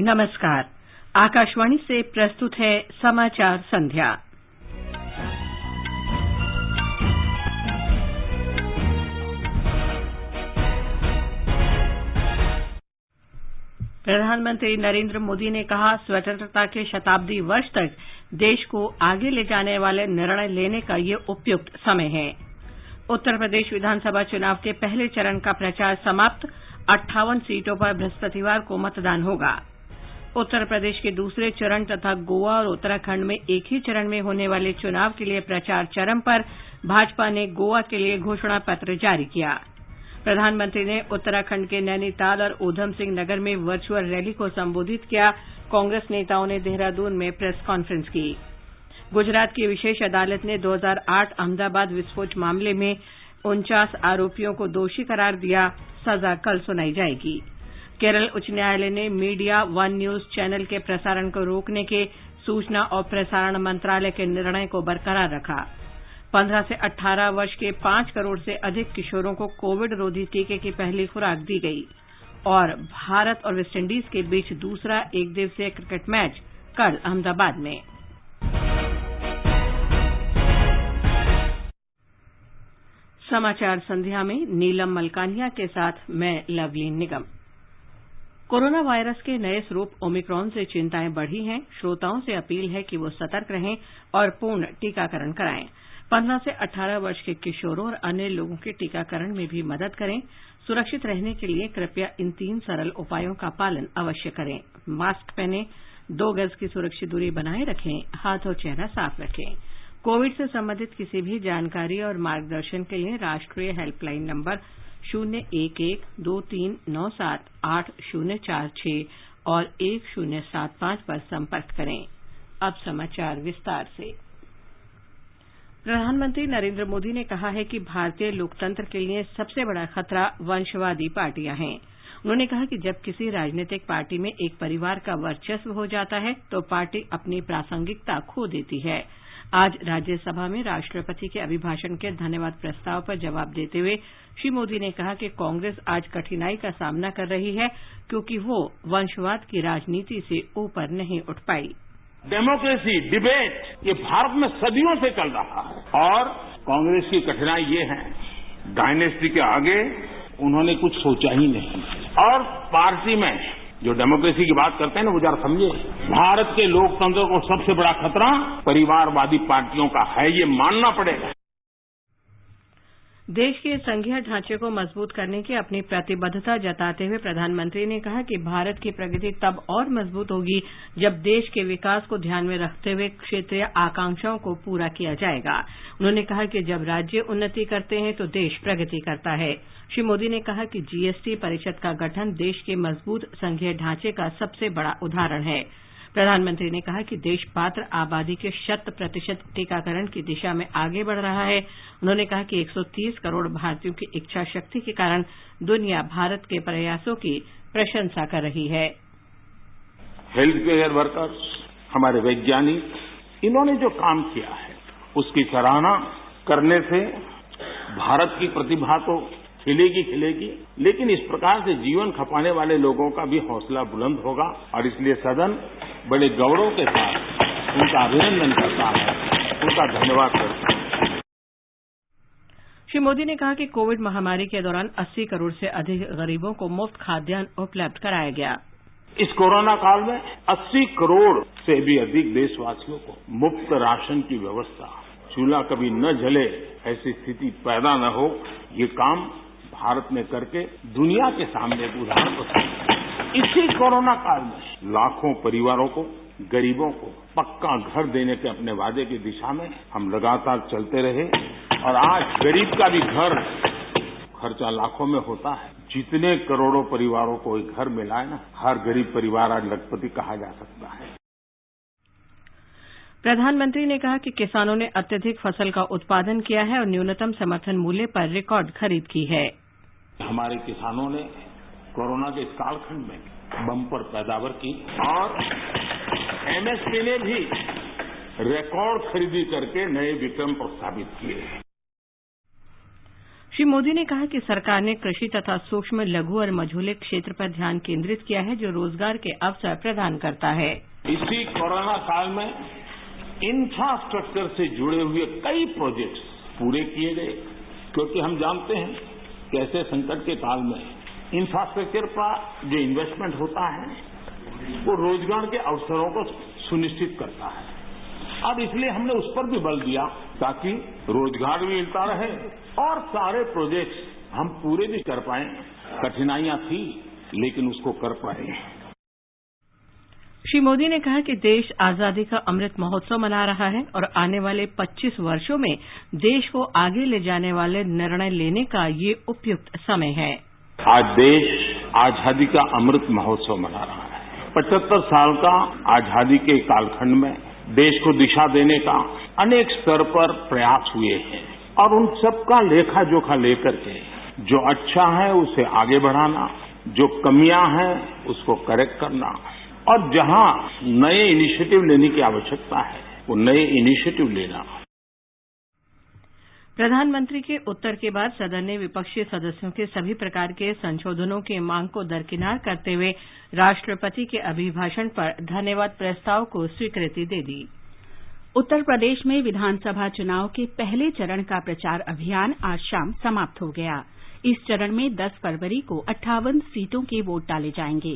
नमस्कार। आकाशवाणी से प्रस्तुत है समाचार संध्या। प्रधानमंत्री नरेंद्र मोदी ने कहा, स्वतंत्रता के शताब्दी वर्ष तक देश को आगे ले जाने वाले निर्णय लेने का ये उपयुक्त समय है। उत्तर प्रदेश विधानसभा चुनाव के पहले चरण का प्रचार समाप्त। 58 सीटों पर बृहस्पतिवार को मतदान होगा। उत्तर प्रदेश के दूसरे चरण तथा गोवा और उत्तराखंड में एक ही चरण में होने वाले चुनाव के लिए प्रचार चरम पर। भाजपा ने गोवा के लिए घोषणा पत्र जारी किया। प्रधानमंत्री ने उत्तराखंड के नैनीताल और ऊधम सिंह नगर में वर्चुअल रैली को संबोधित किया। कांग्रेस नेताओं ने देहरादून में प्रेस कॉन्फ्रेंस की। गुजरात की विशेष अदालत ने 2008 अहमदाबाद विस्फोट मामले में 49 आरोपियों को दोषी करार दिया। सजा कल सुनाई जाएगी। केरल उच्च न्यायालय ने मीडिया वन न्यूज चैनल के प्रसारण को रोकने के सूचना और प्रसारण मंत्रालय के निर्णय को बरकरार रखा। 15 से 18 वर्ष के 5 करोड़ से अधिक किशोरों को कोविड रोधी टीके की पहली खुराक दी गई। और भारत और वेस्टइंडीज के बीच दूसरा एकदिवसीय क्रिकेट मैच कल अहमदाबाद में। समाचार संध्या में नीलम मलकानिया के साथ मैं लवलीन निगम। कोरोना वायरस के नए स्वरूप ओमिक्रॉन से चिंताएं बढ़ी हैं। श्रोताओं से अपील है कि वो सतर्क रहें और पूर्ण टीकाकरण कराएं। 15 से 18 वर्ष के किशोरों और अन्य लोगों के टीकाकरण में भी मदद करें। सुरक्षित रहने के लिए कृपया इन 3 सरल उपायों का पालन अवश्य करें। मास्क पहनें, 2 गज की सुरक्षित दूरी बनाए रखें, हाथ और चेहरा साफ रखें। कोविड से संबंधित किसी भी जानकारी और मार्गदर्शन के लिए राष्ट्रीय हेल्पलाइन नंबर 011-2397-8046 और 1075 पर संपर्क करें। अब समाचार विस्तार से। प्रधानमंत्री नरेंद्र मोदी ने कहा है कि भारतीय लोकतंत्र के लिए सबसे बड़ा खतरा वंशवादी पार्टियां हैं। उन्होंने कहा कि जब किसी राजनीतिक पार्टी में एक परिवार का वर्चस्व हो जाता है तो पार्टी अपनी प्रासंगिकता खो देती है। आज राज्यसभा में राष्ट्रपति के अभिभाषण के धन्यवाद प्रस्ताव पर जवाब देते हुए श्री मोदी ने कहा कि कांग्रेस आज कठिनाई का सामना कर रही है क्योंकि वो वंशवाद की राजनीति से ऊपर नहीं उठ पाई। डेमोक्रेसी डिबेट ये भारत में सदियों से चल रहा है और कांग्रेस की कठिनाई ये है, डायनेस्टी के आगे उन्होंने कुछ सोचा ही नहीं। और पार्टी में जो डेमोक्रेसी की बात करते हैं ना, वो जरा समझे, भारत के लोकतंत्र को सबसे बड़ा खतरा परिवारवादी पार्टियों का है, ये मानना पड़ेगा। देश के संघीय ढांचे को मजबूत करने की अपनी प्रतिबद्धता जताते हुए प्रधानमंत्री ने कहा कि भारत की प्रगति तब और मजबूत होगी जब देश के विकास को ध्यान में रखते हुए क्षेत्रीय आकांक्षाओं को पूरा किया जाएगा। उन्होंने कहा कि जब राज्य उन्नति करते हैं तो देश प्रगति करता है। श्री मोदी ने कहा कि जीएसटी परिषद का गठन देश के मजबूत संघीय ढांचे का सबसे बड़ा उदाहरण है। प्रधानमंत्री ने कहा कि देश पात्र आबादी के 100% टीकाकरण की दिशा में आगे बढ़ रहा है। उन्होंने कहा कि 130 करोड़ भारतीयों की इच्छा शक्ति के कारण दुनिया भारत के प्रयासों की प्रशंसा कर रही है। हेल्थ केयर वर्कर्स, हमारे वैज्ञानिक, इन्होंने जो काम किया है उसकी सराहना करने से भारत की प्रतिभा तो खिलेगी, लेकिन इस प्रकार से जीवन खपाने वाले लोगों का भी हौसला बुलंद होगा और इसलिए सदन बड़े गौरव के साथ उनका अभिनंदन करता है, उनका धन्यवाद करता है। श्री मोदी ने कहा कि कोविड महामारी के दौरान 80 करोड़ से अधिक गरीबों को मुफ्त खाद्यान्न उपलब्ध कराया गया। इस कोरोना काल में 80 करोड़ से भी अधिक देशवासियों को मुफ्त राशन की व्यवस्था, चूल्हा कभी न जले ऐसी स्थिति पैदा न हो, ये काम भारत ने करके दुनिया के सामने एक उदाहरण प्रस्तुत किया। इसी कोरोना काल में लाखों परिवारों को, गरीबों को पक्का घर देने के अपने वादे की दिशा में हम लगातार चलते रहे और आज गरीब का भी घर खर्चा लाखों में होता है। जितने करोड़ों परिवारों को एक घर मिला है ना, हर गरीब परिवार आज लखपति कहा जा सकता है। प्रधानमंत्री ने कहा कि किसानों ने अत्यधिक फसल का उत्पादन किया है और न्यूनतम समर्थन मूल्य पर रिकॉर्ड खरीद की है। हमारे किसानों ने कोरोना के इस कालखंड में बम्पर पैदावार की और एमएसपी ने भी रिकॉर्ड खरीदी करके नए विक्रम प्रस्थापित किए। श्री मोदी ने कहा कि सरकार ने कृषि तथा सूक्ष्म, लघु और मझोले क्षेत्र पर ध्यान केंद्रित किया है, जो रोजगार के अवसर प्रदान करता है। इसी कोरोना काल में इंफ्रास्ट्रक्चर से जुड़े हुए कई प्रोजेक्ट्स पूरे किए गए, क्योंकि हम जानते हैं कि ऐसे संकट के काल में इंफ्रास्ट्रक्चर पर जो इन्वेस्टमेंट होता है वो रोजगार के अवसरों को सुनिश्चित करता है, और इसलिए हमने उस पर भी बल दिया ताकि रोजगार भी मिलता रहे और सारे प्रोजेक्ट्स हम पूरे भी कर पाए। कठिनाइयां थी लेकिन उसको कर पाए। श्री मोदी ने कहा कि देश आजादी का अमृत महोत्सव मना रहा है और आने वाले 25 वर्षों में देश को आगे ले जाने वाले निर्णय लेने का ये उपयुक्त समय है। आज देश आजादी का अमृत महोत्सव मना रहा है। 75 साल का आजादी के कालखंड में देश को दिशा देने का अनेक स्तर पर प्रयास हुए हैं, और उन सबका लेखा जोखा लेकर के जो अच्छा है उसे आगे बढ़ाना, जो कमियां हैं उसको करेक्ट करना, और जहां नए इनिशिएटिव लेने की आवश्यकता है वो नए इनिशिएटिव लेना। प्रधानमंत्री के उत्तर के बाद सदन ने विपक्षी सदस्यों के सभी प्रकार के संशोधनों की मांग को दरकिनार करते हुए राष्ट्रपति के अभिभाषण पर धन्यवाद प्रस्ताव को स्वीकृति दे दी। उत्तर प्रदेश में विधानसभा चुनाव के पहले चरण का प्रचार अभियान आज शाम समाप्त हो गया। इस चरण में 10 फरवरी को 58 सीटों के वोट डाले जाएंगे।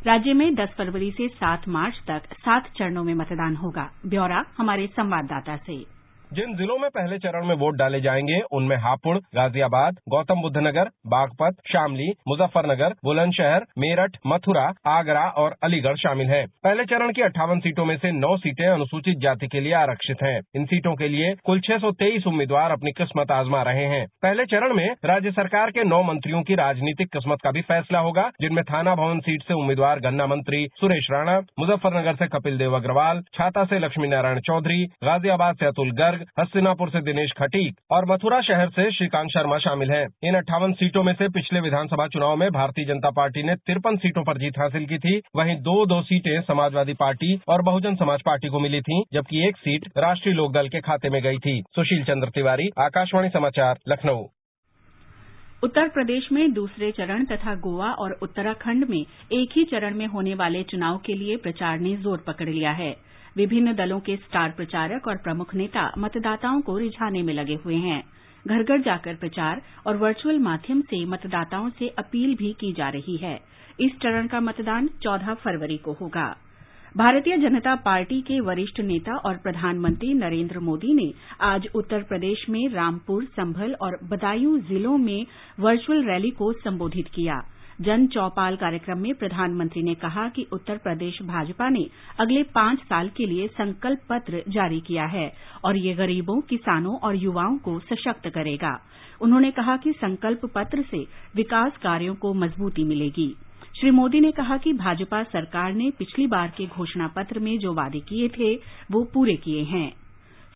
राज्य में 10 फरवरी से 7 मार्च तक 7 चरणों में मतदान होगा। ब्यौरा हमारे संवाददाता से। जिन जिलों में पहले चरण में वोट डाले जाएंगे उनमें हापुड़, गाजियाबाद, गौतम बुद्ध नगर, बागपत, शामली, मुजफ्फरनगर, बुलंदशहर, मेरठ, मथुरा, आगरा और अलीगढ़ शामिल हैं। पहले चरण की 58 सीटों में से 9 सीटें अनुसूचित जाति के लिए आरक्षित हैं। इन सीटों के लिए कुल 623 उम्मीदवार अपनी किस्मत आजमा रहे हैं। पहले चरण में राज्य सरकार के 9 मंत्रियों की राजनीतिक किस्मत का भी फैसला होगा, जिनमें थाना भवन सीट से उम्मीदवार गन्ना मंत्री सुरेश राणा, मुजफ्फरनगर से कपिल देव अग्रवाल, छाता से लक्ष्मी नारायण चौधरी, गाजियाबाद से अतुल गर्ग, हस्तिनापुर से दिनेश खटीक और मथुरा शहर से श्रीकांत शर्मा शामिल हैं। इन 58 सीटों में से पिछले विधानसभा चुनाव में भारतीय जनता पार्टी ने 53 सीटों पर जीत हासिल की थी। वहीं 2 सीटें समाजवादी पार्टी और बहुजन समाज पार्टी को मिली थीं, जबकि 1 सीट राष्ट्रीय लोकदल के खाते में गई थी। सुशील चंद्र तिवारी, आकाशवाणी समाचार, लखनऊ। उत्तर प्रदेश में दूसरे चरण तथा गोवा और उत्तराखंड में एक ही चरण में होने वाले चुनाव के लिए प्रचार ने जोर पकड़ लिया है। विभिन्न दलों के स्टार प्रचारक और प्रमुख नेता मतदाताओं को रिझाने में लगे हुए हैं। घर घर जाकर प्रचार और वर्चुअल माध्यम से मतदाताओं से अपील भी की जा रही है। इस चरण का मतदान 14 फरवरी को होगा। भारतीय जनता पार्टी के वरिष्ठ नेता और प्रधानमंत्री नरेंद्र मोदी ने आज उत्तर प्रदेश में रामपुर, संभल और बदायूं जिलों में वर्चुअल रैली को संबोधित किया। जन चौपाल कार्यक्रम में प्रधानमंत्री ने कहा कि उत्तर प्रदेश भाजपा ने अगले 5 साल के लिए संकल्प पत्र जारी किया है और ये गरीबों, किसानों और युवाओं को सशक्त करेगा। उन्होंने कहा कि संकल्प पत्र से विकास कार्यों को मजबूती मिलेगी। श्री मोदी ने कहा कि भाजपा सरकार ने पिछली बार के घोषणा पत्र में जो वादे किए थे वो पूरे किए हैं।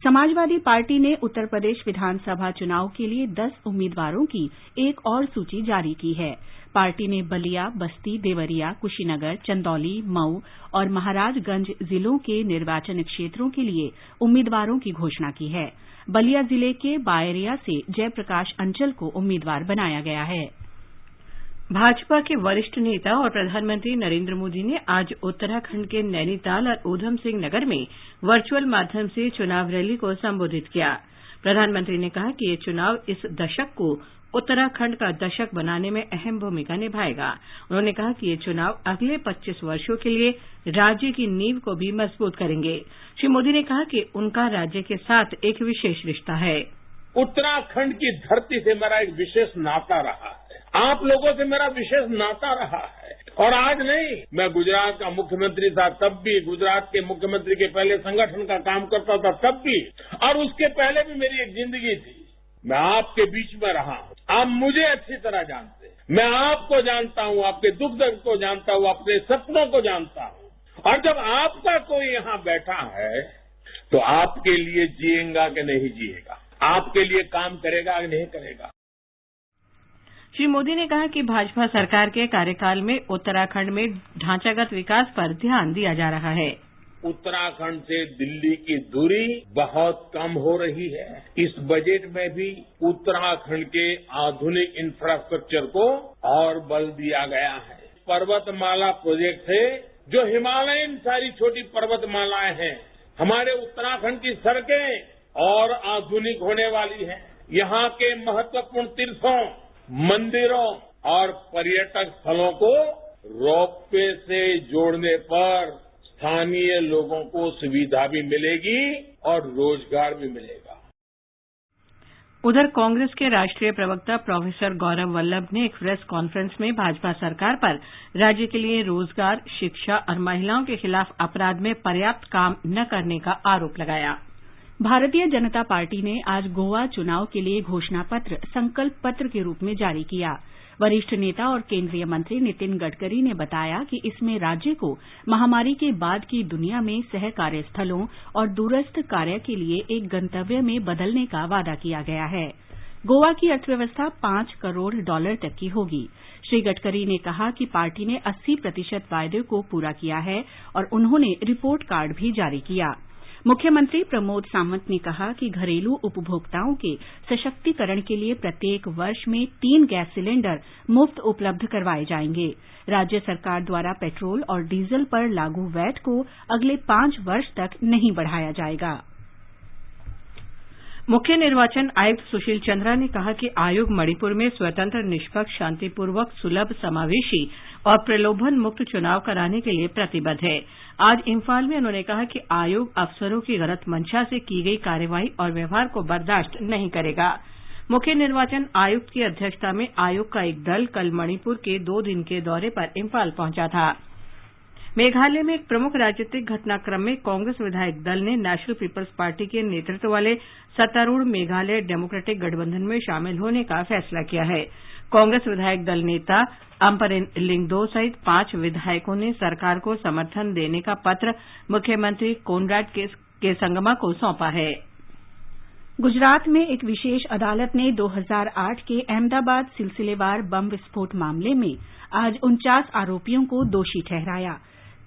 समाजवादी पार्टी ने उत्तर प्रदेश विधानसभा चुनाव के लिए 10 उम्मीदवारों की एक और सूची जारी की है। पार्टी ने बलिया, बस्ती, देवरिया, कुशीनगर, चंदौली, मऊ और महाराजगंज जिलों के निर्वाचन क्षेत्रों के लिए उम्मीदवारों की घोषणा की है। बलिया जिले के बायरिया से जयप्रकाश अंचल को उम्मीदवार बनाया गया है। भाजपा के वरिष्ठ नेता और प्रधानमंत्री नरेंद्र मोदी ने आज उत्तराखंड के नैनीताल और ऊधम सिंह नगर में वर्चुअल माध्यम से चुनाव रैली को संबोधित किया। प्रधानमंत्री ने कहा कि ये चुनाव इस दशक को उत्तराखंड का दशक बनाने में अहम भूमिका निभाएगा। उन्होंने कहा कि ये चुनाव अगले 25 वर्षों के लिए राज्य की नींव को भी मजबूत करेंगे। श्री मोदी ने कहा कि उनका राज्य के साथ एक विशेष रिश्ता है। उत्तराखंड की धरती से मेरा एक विशेष नाता रहा है, आप लोगों से मेरा विशेष नाता रहा है। और आज नहीं, मैं गुजरात का मुख्यमंत्री था तब भी, गुजरात के मुख्यमंत्री के पहले संगठन का काम करता था तब भी, और उसके पहले भी मेरी एक जिंदगी थी। मैं आपके बीच में रहा हूं, आप मुझे अच्छी तरह जानते हैं, मैं आपको जानता हूं, आपके दुख दर्द को जानता हूं, अपने सपनों को जानता हूं। और जब आपका कोई यहां बैठा है तो आपके लिए जिएगा कि नहीं जिएगा, आपके लिए काम करेगा कि नहीं करेगा। श्री मोदी ने कहा कि भाजपा सरकार के कार्यकाल में उत्तराखंड में ढांचागत विकास पर ध्यान दिया जा रहा है। उत्तराखंड से दिल्ली की दूरी बहुत कम हो रही है। इस बजट में भी उत्तराखंड के आधुनिक इंफ्रास्ट्रक्चर को और बल दिया गया है। पर्वतमाला प्रोजेक्ट से जो हिमालयन सारी छोटी पर्वतमालाएं हैं, हमारे उत्तराखंड की सड़कें और आधुनिक होने वाली हैं। यहाँ के महत्वपूर्ण तीर्थों, मंदिरों और पर्यटक स्थलों को रोपवे से जोड़ने पर स्थानीय लोगों को सुविधा भी मिलेगी और रोजगार भी मिलेगा। उधर कांग्रेस के राष्ट्रीय प्रवक्ता प्रोफेसर गौरव वल्लभ ने एक प्रेस कॉन्फ्रेंस में भाजपा सरकार पर राज्य के लिए रोजगार, शिक्षा और महिलाओं के खिलाफ अपराध में पर्याप्त काम न करने का आरोप लगाया। भारतीय जनता पार्टी ने आज गोवा चुनाव के लिए घोषणा पत्र संकल्प पत्र के रूप में जारी किया। वरिष्ठ नेता और केंद्रीय मंत्री नितिन गडकरी ने बताया कि इसमें राज्य को महामारी के बाद की दुनिया में सह कार्यस्थलों और दूरस्थ कार्य के लिए एक गंतव्य में बदलने का वादा किया गया है। गोवा की अर्थव्यवस्था $5 करोड़ तक की होगी। श्री गडकरी ने कहा कि पार्टी ने 80% वायदे को पूरा किया है और उन्होंने रिपोर्ट कार्ड भी जारी किया। मुख्यमंत्री प्रमोद सावंत ने कहा कि घरेलू उपभोक्ताओं के सशक्तिकरण के लिए प्रत्येक वर्ष में 3 गैस सिलेंडर मुफ्त उपलब्ध करवाए जाएंगे। राज्य सरकार द्वारा पेट्रोल और डीजल पर लागू वैट को अगले 5 वर्ष तक नहीं बढ़ाया जाएगा। मुख्य निर्वाचन आयुक्त सुशील चंद्रा ने कहा कि आयोग मणिपुर में स्वतंत्र, निष्पक्ष, शांतिपूर्वक, सुलभ, समावेशी और प्रलोभन मुक्त चुनाव कराने के लिए प्रतिबद्ध है। आज इम्फाल में उन्होंने कहा कि आयोग अफसरों की गलत मंशा से की गई कार्रवाई और व्यवहार को बर्दाश्त नहीं करेगा। मुख्य निर्वाचन आयुक्त की अध्यक्षता में आयोग का एक दल कल मणिपुर के 2 दिन के दौरे पर इम्फाल पहुंचा था। मेघालय में एक प्रमुख राजनीतिक घटनाक्रम में कांग्रेस विधायक दल ने नेशनल पीपल्स पार्टी के नेतृत्व वाले सत्तारूढ़ मेघालय डेमोक्रेटिक गठबंधन में शामिल होने का फैसला किया है। कांग्रेस विधायक दल नेता अम्परेन लिंगदो सहित 5 विधायकों ने सरकार को समर्थन देने का पत्र मुख्यमंत्री कोनराड के संगमा को सौंपा है। गुजरात में एक विशेष अदालत ने 2008 के अहमदाबाद सिलसिलेवार बम विस्फोट मामले में आज 49 आरोपियों को दोषी ठहराया।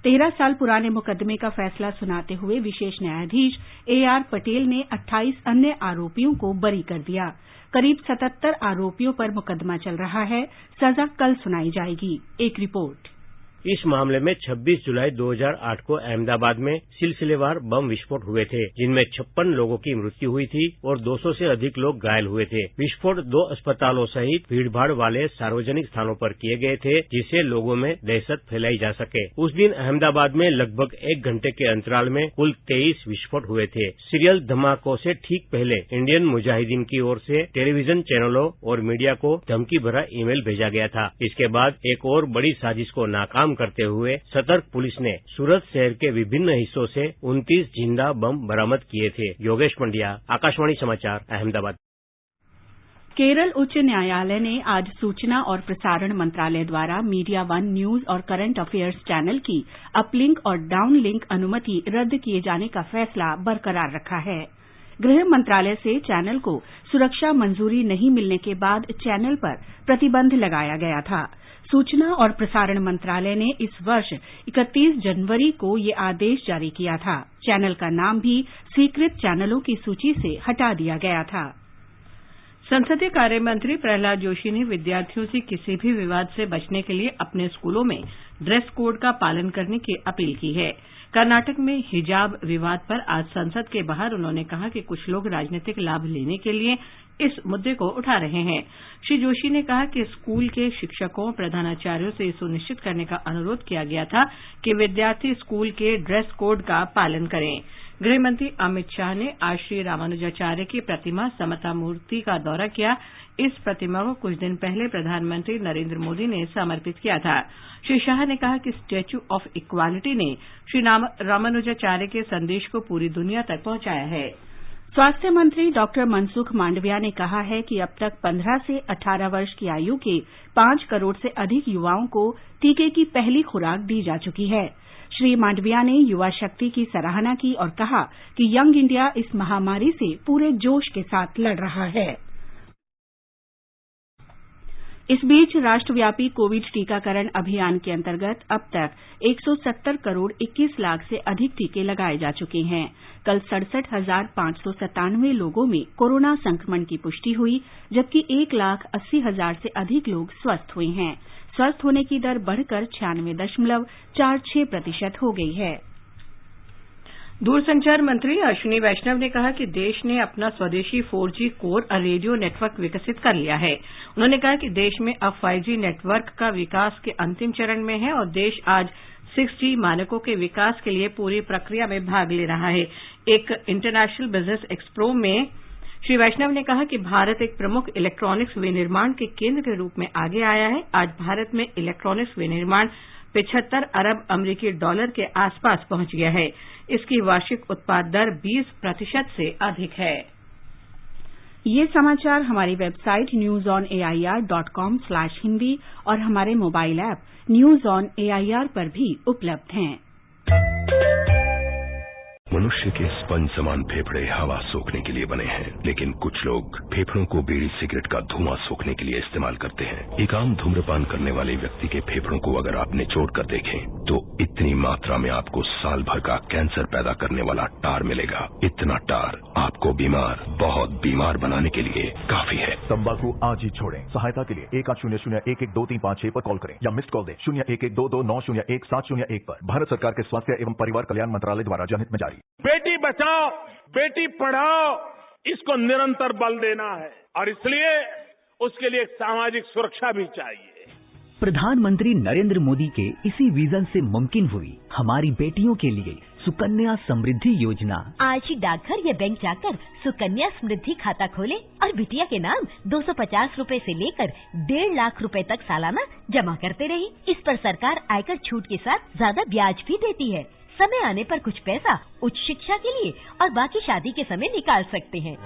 13 साल पुराने मुकदमे का फैसला सुनाते हुए विशेष न्यायाधीश AR पटेल ने 28 अन्य आरोपियों को बरी कर दिया। करीब 77 आरोपियों पर मुकदमा चल रहा है। सजा कल सुनाई जाएगी। एक रिपोर्ट। इस मामले में 26 जुलाई 2008 को अहमदाबाद में सिलसिलेवार बम विस्फोट हुए थे, जिनमें 56 लोगों की मृत्यु हुई थी और 200 से अधिक लोग घायल हुए थे। विस्फोट 2 अस्पतालों सहित भीड़भाड़ वाले सार्वजनिक स्थानों पर किए गए थे, जिससे लोगों में दहशत फैलाई जा सके। उस दिन अहमदाबाद में लगभग 1 घंटे के अंतराल में कुल 23 विस्फोट हुए थे। सीरियल धमाकों से ठीक पहले इंडियन मुजाहिदीन की ओर से टेलीविजन चैनलों और मीडिया को धमकी भरा ईमेल भेजा गया था। इसके बाद एक और बड़ी साजिश को नाकाम करते हुए सतर्क पुलिस ने सूरत शहर के विभिन्न हिस्सों से 29 जिंदा बम बरामद किए थे। योगेश पंड्या, आकाशवाणी समाचार, अहमदाबाद। केरल उच्च न्यायालय ने आज सूचना और प्रसारण मंत्रालय द्वारा मीडिया वन न्यूज और करंट अफेयर्स चैनल की अपलिंक और डाउनलिंक अनुमति रद्द किए जाने का फैसला बरकरार रखा है। गृह मंत्रालय से चैनल को सुरक्षा मंजूरी नहीं मिलने के बाद चैनल पर प्रतिबंध लगाया गया था। सूचना और प्रसारण मंत्रालय ने इस वर्ष 31 जनवरी को ये आदेश जारी किया था। चैनल का नाम भी स्वीकृत चैनलों की सूची से हटा दिया गया था। संसदीय कार्य मंत्री प्रहलाद जोशी ने विद्यार्थियों से किसी भी विवाद से बचने के लिए अपने स्कूलों में ड्रेस कोड का पालन करने की अपील की है। कर्नाटक में हिजाब विवाद पर आज संसद के बाहर उन्होंने कहा कि कुछ लोग राजनीतिक लाभ लेने के लिए इस मुद्दे को उठा रहे हैं। श्री जोशी ने कहा कि स्कूल के शिक्षकों, प्रधानाचार्यों से सुनिश्चित करने का अनुरोध किया गया था कि विद्यार्थी स्कूल के ड्रेस कोड का पालन करें। गृहमंत्री अमित शाह ने आज श्री रामानुजाचार्य की प्रतिमा समता मूर्ति का दौरा किया। इस प्रतिमा को कुछ दिन पहले प्रधानमंत्री नरेंद्र मोदी ने समर्पित किया था। श्री शाह ने कहा कि स्टैच्यू ऑफ इक्वालिटी ने श्री रामानुजाचार्य के संदेश को पूरी दुनिया तक पहुंचाया है। स्वास्थ्य मंत्री डॉक्टर मनसुख मांडविया ने कहा है कि अब तक 15 से 18 वर्ष की आयु के 5 करोड़ से अधिक युवाओं को टीके की पहली खुराक दी जा चुकी है। श्री मांडविया ने युवा शक्ति की सराहना की और कहा कि यंग इंडिया इस महामारी से पूरे जोश के साथ लड़ रहा है। इस बीच राष्ट्रव्यापी कोविड टीकाकरण अभियान के अंतर्गत अब तक 170 करोड़ 21 लाख से अधिक टीके लगाए जा चुके हैं। कल 67,597 लोगों में कोरोना संक्रमण की पुष्टि हुई, जबकि 1,80,000 से अधिक लोग स्वस्थ हुए हैं। स्वस्थ होने की दर बढ़कर 96.46% हो गई है। दूरसंचार मंत्री अश्विनी वैष्णव ने कहा कि देश ने अपना स्वदेशी 4G कोर रेडियो नेटवर्क विकसित कर लिया है। उन्होंने कहा कि देश में अब 5G नेटवर्क का विकास के अंतिम चरण में है और देश आज 6G मानकों के विकास के लिए पूरी प्रक्रिया में भाग ले रहा है। एक इंटरनेशनल बिजनेस एक्सपो में श्री वैष्णव ने कहा कि भारत एक प्रमुख इलेक्ट्रॉनिक्स विनिर्माण के केंद्र के रूप में आगे आया है। आज भारत में इलेक्ट्रॉनिक्स विनिर्माण 75 अरब अमेरिकी डॉलर के आसपास पहुंच गया है। इसकी वार्षिक उत्पाद दर 20% से अधिक है। ये समाचार हमारी वेबसाइट newsonair.com/hindi और हमारे mobile app news on AIR पर भी उपलब्ध हैं। मनुष्य के स्पंज समान फेफड़े हवा सोखने के लिए बने हैं, लेकिन कुछ लोग फेफड़ों को बीड़ी सिगरेट का धुआं सोखने के लिए इस्तेमाल करते हैं। एक आम धूम्रपान करने वाले व्यक्ति के फेफड़ों को अगर आप निचोड़ कर देखें तो इतनी मात्रा में आपको साल भर का कैंसर पैदा करने वाला टार मिलेगा। इतना टार आपको बीमार, बहुत बीमार बनाने के लिए काफी है। तंबाकू आज ही छोड़ें। सहायता के लिए 1800-112356 पर कॉल करें या मिस्ड कॉल दें 01122901 पर। भारत सरकार के स्वास्थ्य एवं परिवार कल्याण मंत्रालय द्वारा जनहित में जारी। बेटी बचाओ, बेटी पढ़ाओ, इसको निरंतर बल देना है और इसलिए उसके लिए एक सामाजिक सुरक्षा भी चाहिए। प्रधानमंत्री नरेंद्र मोदी के इसी विजन से मुमकिन हुई हमारी बेटियों के लिए सुकन्या समृद्धि योजना। आज ही डाकघर या बैंक जाकर सुकन्या समृद्धि खाता खोलें और बिटिया के नाम 250 रूपए से लेकर 1.5 लाख रूपए तक सालाना जमा करते रहें। इस पर सरकार आयकर छूट के साथ ज्यादा ब्याज भी देती है। समय आने पर कुछ पैसा उच्च शिक्षा के लिए और बाकी शादी के समय निकाल सकते हैं।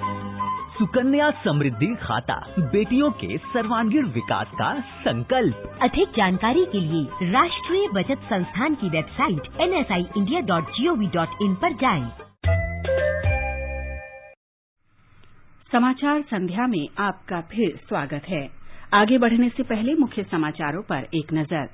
सुकन्या समृद्धि खाता, बेटियों के सर्वांगीण विकास का संकल्प। अधिक जानकारी के लिए राष्ट्रीय बचत संस्थान की वेबसाइट nsiindia.gov.in पर जाएं। समाचार संध्या में आपका फिर स्वागत है। आगे बढ़ने से पहले मुख्य समाचारों पर एक नजर।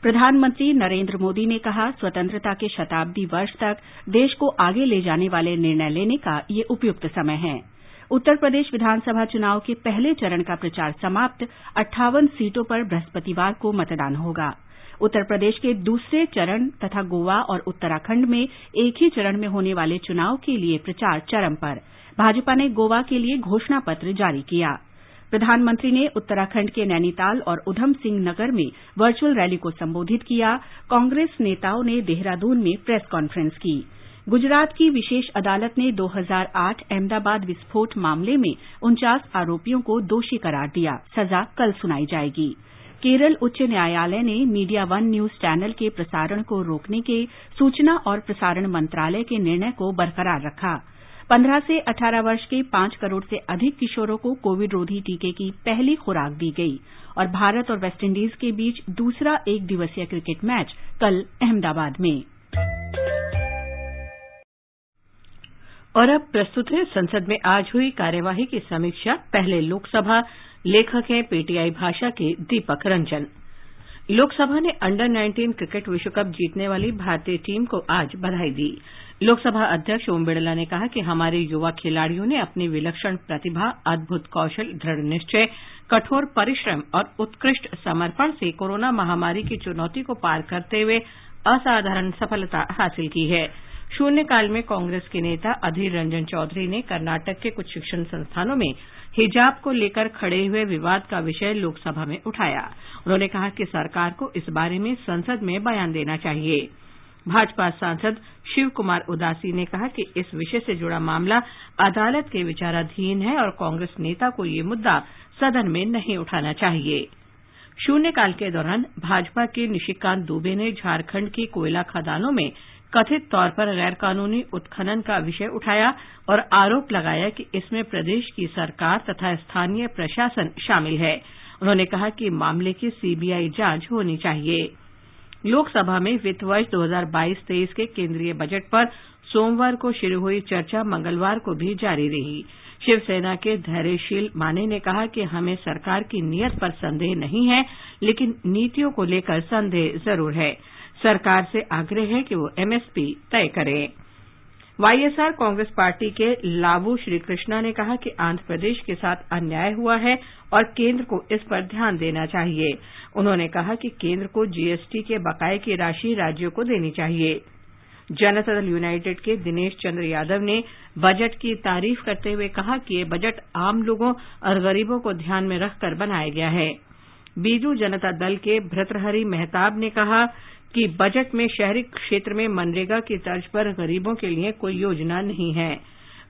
प्रधानमंत्री नरेंद्र मोदी ने कहा, स्वतंत्रता के शताब्दी वर्ष तक देश को आगे ले जाने वाले निर्णय लेने का ये उपयुक्त समय है। उत्तर प्रदेश विधानसभा चुनाव के पहले चरण का प्रचार समाप्त, 58 सीटों पर बृहस्पतिवार को मतदान होगा। उत्तर प्रदेश के दूसरे चरण तथा गोवा और उत्तराखंड में एक ही चरण में होने वाले चुनाव के लिए प्रचार चरम पर। भाजपा ने गोवा के लिए घोषणा पत्र जारी किया। प्रधानमंत्री ने उत्तराखंड के नैनीताल और उधम सिंह नगर में वर्चुअल रैली को संबोधित किया। कांग्रेस नेताओं ने देहरादून में प्रेस कॉन्फ्रेंस की। गुजरात की विशेष अदालत ने 2008 अहमदाबाद विस्फोट मामले में 49 आरोपियों को दोषी करार दिया। सजा कल सुनाई जाएगी। केरल उच्च न्यायालय ने मीडिया वन न्यूज चैनल के प्रसारण को रोकने के सूचना और प्रसारण मंत्रालय के निर्णय को बरकरार रखा। 15 से 18 वर्ष के 5 करोड़ से अधिक किशोरों को कोविड रोधी टीके की पहली खुराक दी गई और भारत और वेस्टइंडीज के बीच दूसरा एक दिवसीय क्रिकेट मैच कल अहमदाबाद में। और अब प्रस्तुत है संसद में आज हुई कार्यवाही की समीक्षा। पहले लोकसभा, लेखक हैं पीटीआई भाषा के दीपक रंजन। लोकसभा ने अंडर 19 क्रिकेट विश्व कप जीतने वाली भारतीय टीम को आज बधाई दी। लोकसभा अध्यक्ष ओम बिड़ला ने कहा कि हमारे युवा खिलाड़ियों ने अपनी विलक्षण प्रतिभा, अद्भुत कौशल, दृढ़ निश्चय, कठोर परिश्रम और उत्कृष्ट समर्पण से कोरोना महामारी की चुनौती को पार करते हुए असाधारण सफलता हासिल की है। शून्यकाल में कांग्रेस के नेता अधीर रंजन चौधरी ने कर्नाटक के कुछ शिक्षण संस्थानों में हिजाब को लेकर खड़े हुए विवाद का विषय लोकसभा में उठाया। उन्होंने कहा कि सरकार को इस बारे में संसद में बयान देना चाहिए। भाजपा सांसद शिव कुमार उदासी ने कहा कि इस विषय से जुड़ा मामला अदालत के विचाराधीन है और कांग्रेस नेता को ये मुद्दा सदन में नहीं उठाना चाहिए। शून्यकाल के दौरान भाजपा के निशिकांत दुबे ने झारखंड की कोयला खदानों में कथित तौर पर गैरकानूनी उत्खनन का विषय उठाया और आरोप लगाया कि इसमें प्रदेश की सरकार तथा स्थानीय प्रशासन शामिल है। उन्होंने कहा कि मामले की सीबीआई जांच होनी चाहिए। लोकसभा में वित्त वर्ष 2022-23 के केंद्रीय बजट पर सोमवार को शुरू हुई चर्चा मंगलवार को भी जारी रही। शिवसेना के धैर्यशील माने ने कहा कि हमें सरकार की नीयत पर संदेह नहीं है, लेकिन नीतियों को लेकर संदेह जरूर है। सरकार से आग्रह है कि वो एमएसपी तय करे। वाईएसआर कांग्रेस पार्टी के लावू श्रीकृष्णा ने कहा कि आंध्र प्रदेश के साथ अन्याय हुआ है और केंद्र को इस पर ध्यान देना चाहिए। उन्होंने कहा कि केंद्र को जीएसटी के बकाये की राशि राज्यों को देनी चाहिए। जनता दल यूनाइटेड के दिनेश चंद्र यादव ने बजट की तारीफ करते हुए कहा कि ये बजट आम लोगों और गरीबों को ध्यान में रखकर बनाया गया है। बीजू जनता दल के भर्तृहरि मेहताब ने कहा कि बजट में शहरी क्षेत्र में मनरेगा की तर्ज पर गरीबों के लिए कोई योजना नहीं है।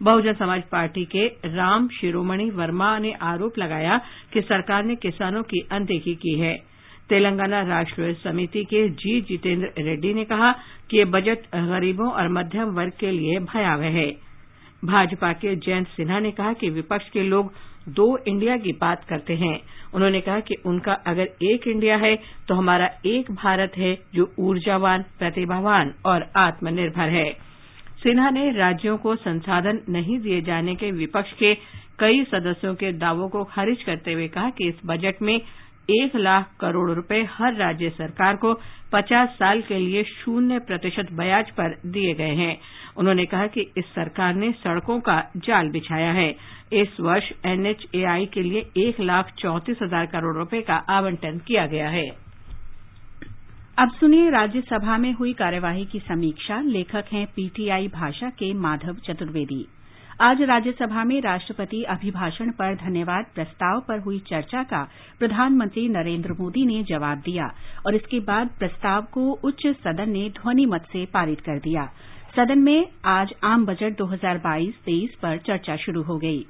बहुजन समाज पार्टी के राम शिरोमणि वर्मा ने आरोप लगाया कि सरकार ने किसानों की अनदेखी की है। तेलंगाना राष्ट्र समिति के जी जितेंद्र रेड्डी ने कहा कि ये बजट गरीबों और मध्यम वर्ग के लिए भयावह है। भाजपा के जयंत सिन्हा ने कहा कि विपक्ष के लोग दो इंडिया की बात करते हैं। उन्होंने कहा कि उनका अगर एक इंडिया है तो हमारा एक भारत है जो ऊर्जावान, प्रतिभावान और आत्मनिर्भर है। सिन्हा ने राज्यों को संसाधन नहीं दिए जाने के विपक्ष के कई सदस्यों के दावों को खारिज करते हुए कहा कि इस बजट में 1 लाख करोड़ रुपए हर राज्य सरकार को 50 साल के लिए 0% ब्याज पर दिए गए हैं। उन्होंने कहा कि इस सरकार ने सड़कों का जाल बिछाया है। इस वर्ष एनएचएआई के लिए 1,34,000 करोड़ रुपए का आवंटन किया गया है। अब सुनिए राज्यसभा में हुई कार्यवाही की समीक्षा। लेखक हैं पीटीआई भाषा के माधव चतुर्वेदी। आज राज्यसभा में राष्ट्रपति अभिभाषण पर धन्यवाद प्रस्ताव पर हुई चर्चा का प्रधानमंत्री नरेंद्र मोदी ने जवाब दिया और इसके बाद प्रस्ताव को उच्च सदन ने ध्वनि मत से पारित कर दिया। सदन में आज आम बजट 2022-23 पर चर्चा शुरू हो गई।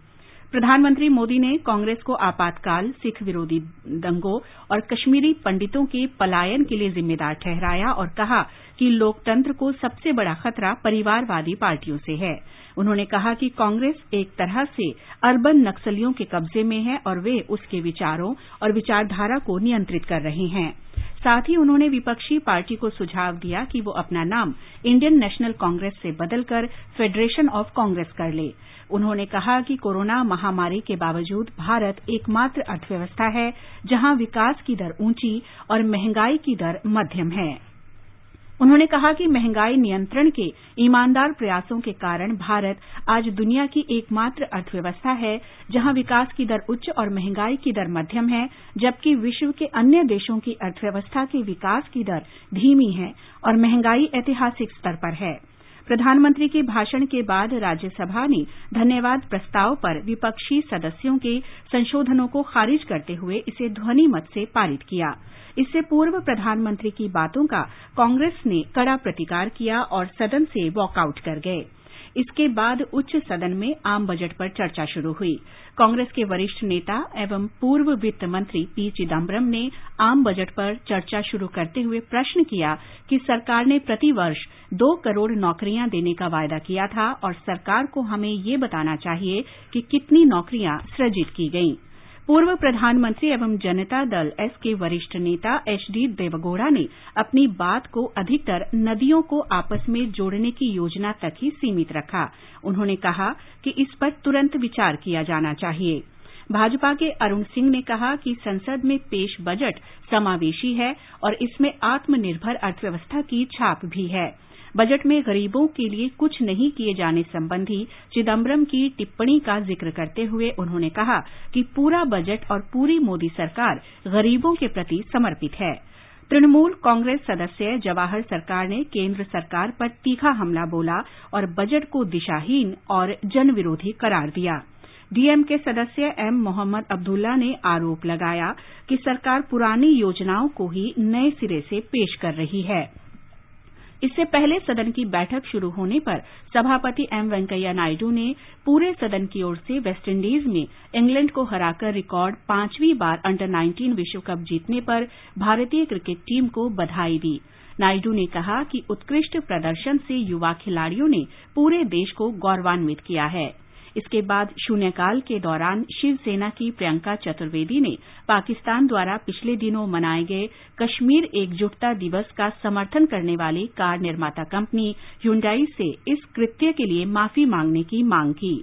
प्रधानमंत्री मोदी ने कांग्रेस को आपातकाल, सिख विरोधी दंगों और कश्मीरी पंडितों के पलायन के लिए जिम्मेदार ठहराया और कहा कि लोकतंत्र को सबसे बड़ा खतरा परिवारवादी पार्टियों से है। उन्होंने कहा कि कांग्रेस एक तरह से अर्बन नक्सलियों के कब्जे में है और वे उसके विचारों और विचारधारा को नियंत्रित कर रहे हैं। साथ ही उन्होंने विपक्षी पार्टी को सुझाव दिया कि वो अपना नाम इंडियन नेशनल कांग्रेस से बदलकर फेडरेशन ऑफ कांग्रेस कर ले। उन्होंने कहा कि कोरोना महामारी के बावजूद भारत एकमात्र अर्थव्यवस्था है जहां विकास की दर ऊंची और महंगाई की दर मध्यम है। उन्होंने कहा कि महंगाई नियंत्रण के ईमानदार प्रयासों के कारण भारत आज दुनिया की एकमात्र अर्थव्यवस्था है जहां विकास की दर उच्च और महंगाई की दर मध्यम है, जबकि विश्व के अन्य देशों की अर्थव्यवस्था के विकास की दर धीमी है और महंगाई ऐतिहासिक स्तर पर है। प्रधानमंत्री के भाषण के बाद राज्यसभा ने धन्यवाद प्रस्ताव पर विपक्षी सदस्यों के संशोधनों को खारिज करते हुए इसे ध्वनि मत से पारित किया। इससे पूर्व प्रधानमंत्री की बातों का कांग्रेस ने कड़ा प्रतिकार किया और सदन से वॉकआउट कर गए। इसके बाद उच्च सदन में आम बजट पर चर्चा शुरू हुई। कांग्रेस के वरिष्ठ नेता एवं पूर्व वित्त मंत्री पी चिदम्बरम ने आम बजट पर चर्चा शुरू करते हुए प्रश्न किया कि सरकार ने प्रतिवर्ष 2 करोड़ नौकरियां देने का वायदा किया था और सरकार को हमें ये बताना चाहिए कि कितनी नौकरियां सृजित की गईं। पूर्व प्रधानमंत्री एवं जनता दल एस के वरिष्ठ नेता एचडी देवगौड़ा ने अपनी बात को अधिकतर नदियों को आपस में जोड़ने की योजना तक ही सीमित रखा। उन्होंने कहा कि इस पर तुरंत विचार किया जाना चाहिए। भाजपा के अरुण सिंह ने कहा कि संसद में पेश बजट समावेशी है और इसमें आत्मनिर्भर अर्थव्यवस्था की छाप भी है। बजट में गरीबों के लिए कुछ नहीं किए जाने संबंधी चिदम्बरम की टिप्पणी का जिक्र करते हुए उन्होंने कहा कि पूरा बजट और पूरी मोदी सरकार गरीबों के प्रति समर्पित है। तृणमूल कांग्रेस सदस्य जवाहर सरकार ने केंद्र सरकार पर तीखा हमला बोला और बजट को दिशाहीन और जनविरोधी करार दिया। डीएमके सदस्य एम मोहम्मद अब्दुल्ला ने आरोप लगाया कि सरकार पुरानी योजनाओं को ही नए सिरे से पेश कर रही है। इससे पहले सदन की बैठक शुरू होने पर सभापति एम वेंकैया नायडू ने पूरे सदन की ओर से वेस्टइंडीज में इंग्लैंड को हराकर रिकॉर्ड 5वीं बार अंडर-19 विश्व कप जीतने पर भारतीय क्रिकेट टीम को बधाई दी। नायडू ने कहा कि उत्कृष्ट प्रदर्शन से युवा खिलाड़ियों ने पूरे देश को गौरवान्वित किया है। इसके बाद शून्यकाल के दौरान शिवसेना की प्रियंका चतुर्वेदी ने पाकिस्तान द्वारा पिछले दिनों मनाए गए कश्मीर एकजुटता दिवस का समर्थन करने वाली कार निर्माता कंपनी ह्युंडई से इस कृत्य के लिए माफी मांगने की मांग की।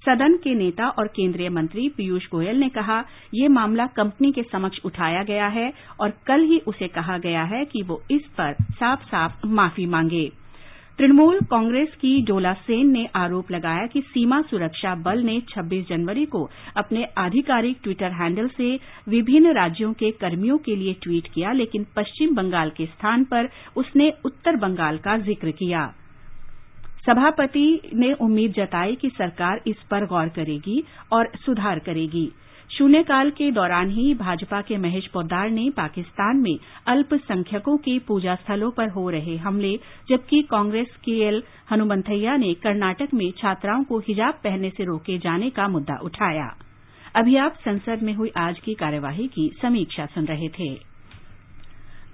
सदन के नेता और केंद्रीय मंत्री पीयूष गोयल ने कहा ये मामला कंपनी के समक्ष उठाया गया है और कल ही उसे कहा गया है कि वो इस पर साफ साफ माफी मांगे। तृणमूल कांग्रेस की डोला सेन ने आरोप लगाया कि सीमा सुरक्षा बल ने 26 जनवरी को अपने आधिकारिक ट्विटर हैंडल से विभिन्न राज्यों के कर्मियों के लिए ट्वीट किया, लेकिन पश्चिम बंगाल के स्थान पर उसने उत्तर बंगाल का जिक्र किया। सभापति ने उम्मीद जताई कि सरकार इस पर गौर करेगी और सुधार करेगी। शून्यकाल के दौरान ही भाजपा के महेश पोद्दार ने पाकिस्तान में अल्पसंख्यकों के पूजा स्थलों पर हो रहे हमले, जबकि कांग्रेस के एल हनुमंथैया ने कर्नाटक में छात्राओं को हिजाब पहनने से रोके जाने का मुद्दा उठाया। अभी आप संसद में हुई आज की कार्यवाही की समीक्षा सुन रहे थे।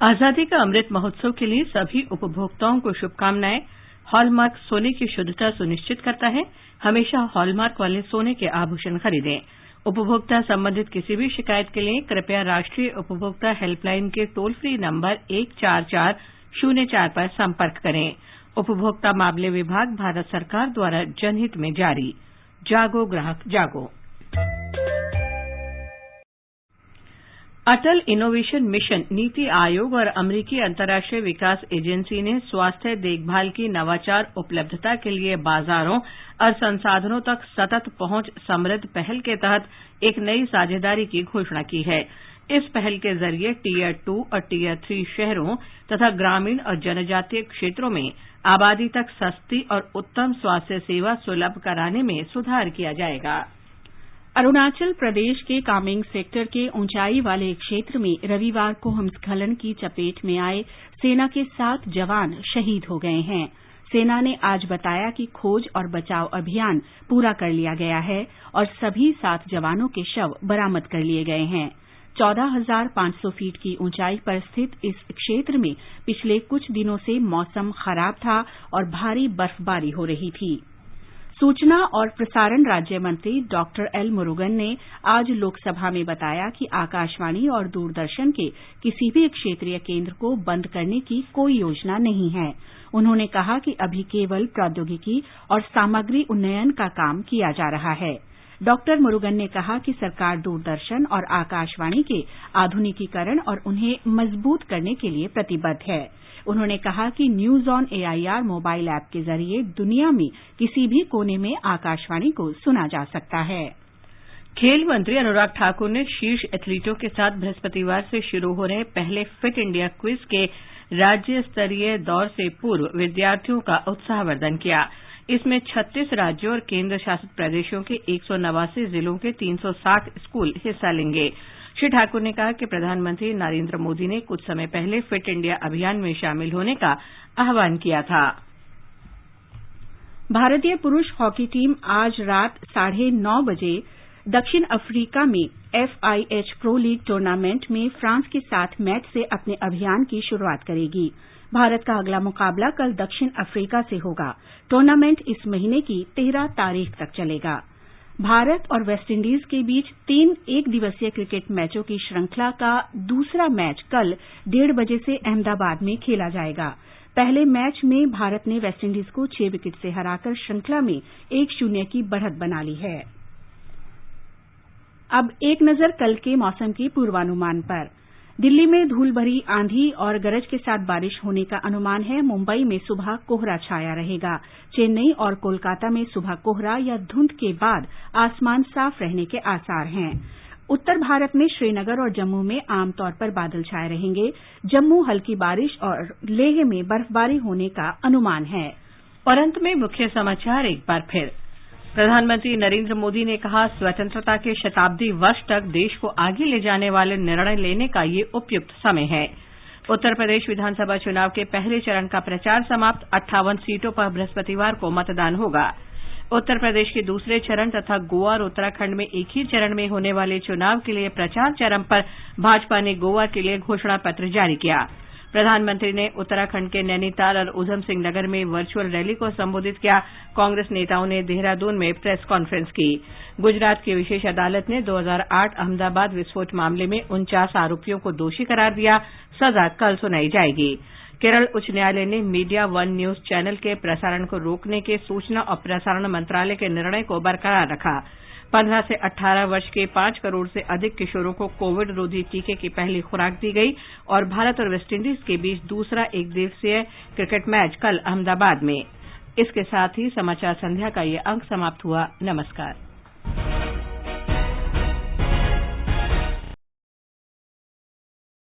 आजादी का अमृत महोत्सव के लिए सभी उपभोक्ताओं को शुभकामनाएं। हॉलमार्क सोने की शुद्धता सुनिश्चित करता है। हमेशा हॉलमार्क वाले सोने के आभूषण खरीदें। उपभोक्ता संबंधित किसी भी शिकायत के लिए कृपया राष्ट्रीय उपभोक्ता हेल्पलाइन के टोल फ्री नंबर 144004 पर संपर्क करें। उपभोक्ता मामले विभाग, भारत सरकार द्वारा जनहित में जारी। जागो ग्राहक जागो। अटल इनोवेशन मिशन, नीति आयोग और अमेरिकी अंतर्राष्ट्रीय विकास एजेंसी ने स्वास्थ्य देखभाल की नवाचार उपलब्धता के लिए बाजारों और संसाधनों तक सतत पहुंच समृद्ध पहल के तहत एक नई साझेदारी की घोषणा की है। इस पहल के जरिए टीयर 2 और टीयर 3 शहरों तथा ग्रामीण और जनजातीय क्षेत्रों में आबादी तक सस्ती और उत्तम स्वास्थ्य सेवा सुलभ कराने में सुधार किया जाएगा। अरुणाचल प्रदेश के कामेंग सेक्टर के ऊंचाई वाले क्षेत्र में रविवार को हिमस्खलन की चपेट में आए सेना के 7 जवान शहीद हो गए हैं। सेना ने आज बताया कि खोज और बचाव अभियान पूरा कर लिया गया है और सभी 7 जवानों के शव बरामद कर लिए गए हैं। 14,500 फीट की ऊंचाई पर स्थित इस क्षेत्र में पिछले कुछ दिनों से मौसम खराब था और भारी बर्फबारी हो रही थी। सूचना और प्रसारण राज्य मंत्री डॉक्टर एल मुरुगन ने आज लोकसभा में बताया कि आकाशवाणी और दूरदर्शन के किसी भी क्षेत्रीय केंद्र को बंद करने की कोई योजना नहीं है। उन्होंने कहा कि अभी केवल प्रौद्योगिकी और सामग्री उन्नयन का काम किया जा रहा है। डॉक्टर मुरुगन ने कहा कि सरकार दूरदर्शन और आकाशवाणी के आधुनिकीकरण और उन्हें मजबूत करने के लिए प्रतिबद्ध है। उन्होंने कहा कि news on AIR mobile app के जरिए दुनिया में किसी भी कोने में आकाशवाणी को सुना जा सकता है। खेल मंत्री अनुराग ठाकुर ने शीर्ष एथलीटों के साथ बृहस्पतिवार से शुरू हो रहे पहले फिट इंडिया क्विज के राज्य स्तरीय दौर से पूर्व विद्यार्थियों का उत्साहवर्धन किया। इसमें 36 राज्यों और केंद्र शासित प्रदेशों के 189 जिलों के 360 स्कूल हिस्सा लेंगे। श्री ठाकुर ने कहा कि प्रधानमंत्री नरेंद्र मोदी ने कुछ समय पहले फिट इंडिया अभियान में शामिल होने का आह्वान किया था। भारतीय पुरुष हॉकी टीम आज रात 9:30 बजे दक्षिण अफ्रीका में FIH प्रो लीग टूर्नामेंट में फ्रांस के साथ मैच से अपने अभियान की शुरुआत करेगी। भारत का अगला मुकाबला कल दक्षिण अफ्रीका से होगा। टूर्नामेंट इस महीने की 13 तारीख तक चलेगा। भारत और वेस्टइंडीज के बीच 3 एकदिवसीय क्रिकेट मैचों की श्रृंखला का दूसरा मैच कल 1:30 बजे से अहमदाबाद में खेला जाएगा। पहले मैच में भारत ने वेस्टइंडीज को 6 विकेट से हराकर श्रृंखला में 1-0 की बढ़त बना ली है। अब एक नजर कल के मौसम के पूर्वानुमान पर। दिल्ली में धूल भरी आंधी और गरज के साथ बारिश होने का अनुमान है। मुंबई में सुबह कोहरा छाया रहेगा। चेन्नई और कोलकाता में सुबह कोहरा या धुंध के बाद आसमान साफ रहने के आसार हैं। उत्तर भारत में श्रीनगर और जम्मू में आमतौर पर बादल छाए रहेंगे। जम्मू हल्की बारिश और लेह में बर्फबारी होने का अनुमान है। और अंत में मुख्य समाचार एक बार फिर। प्रधानमंत्री नरेंद्र मोदी ने कहा, स्वतंत्रता के शताब्दी वर्ष तक देश को आगे ले जाने वाले निर्णय लेने का ये उपयुक्त समय है। उत्तर प्रदेश विधानसभा चुनाव के पहले चरण का प्रचार समाप्त। 58 सीटों पर बृहस्पतिवार को मतदान होगा। उत्तर प्रदेश के दूसरे चरण तथा गोवा और उत्तराखंड में एक ही चरण में होने वाले चुनाव के लिए प्रचार चरम पर। भाजपा ने गोवा के लिए घोषणा पत्र जारी किया। प्रधानमंत्री ने उत्तराखंड के नैनीताल और उधम सिंह नगर में वर्चुअल रैली को संबोधित किया। कांग्रेस नेताओं ने देहरादून में प्रेस कॉन्फ्रेंस की। गुजरात की विशेष अदालत ने 2008 अहमदाबाद विस्फोट मामले में 49 आरोपियों को दोषी करार दिया। सजा कल सुनाई जाएगी। केरल उच्च न्यायालय ने मीडिया वन न्यूज चैनल के प्रसारण को रोकने के सूचना और प्रसारण मंत्रालय के निर्णय को बरकरार रखा। 15 से 18 वर्ष के 5 करोड़ से अधिक किशोरों को कोविड रोधी टीके की पहली खुराक दी गई और भारत और वेस्टइंडीज के बीच दूसरा एकदिवसीय क्रिकेट मैच कल अहमदाबाद में। इसके साथ ही समाचार संध्या का ये अंक समाप्त हुआ। नमस्कार।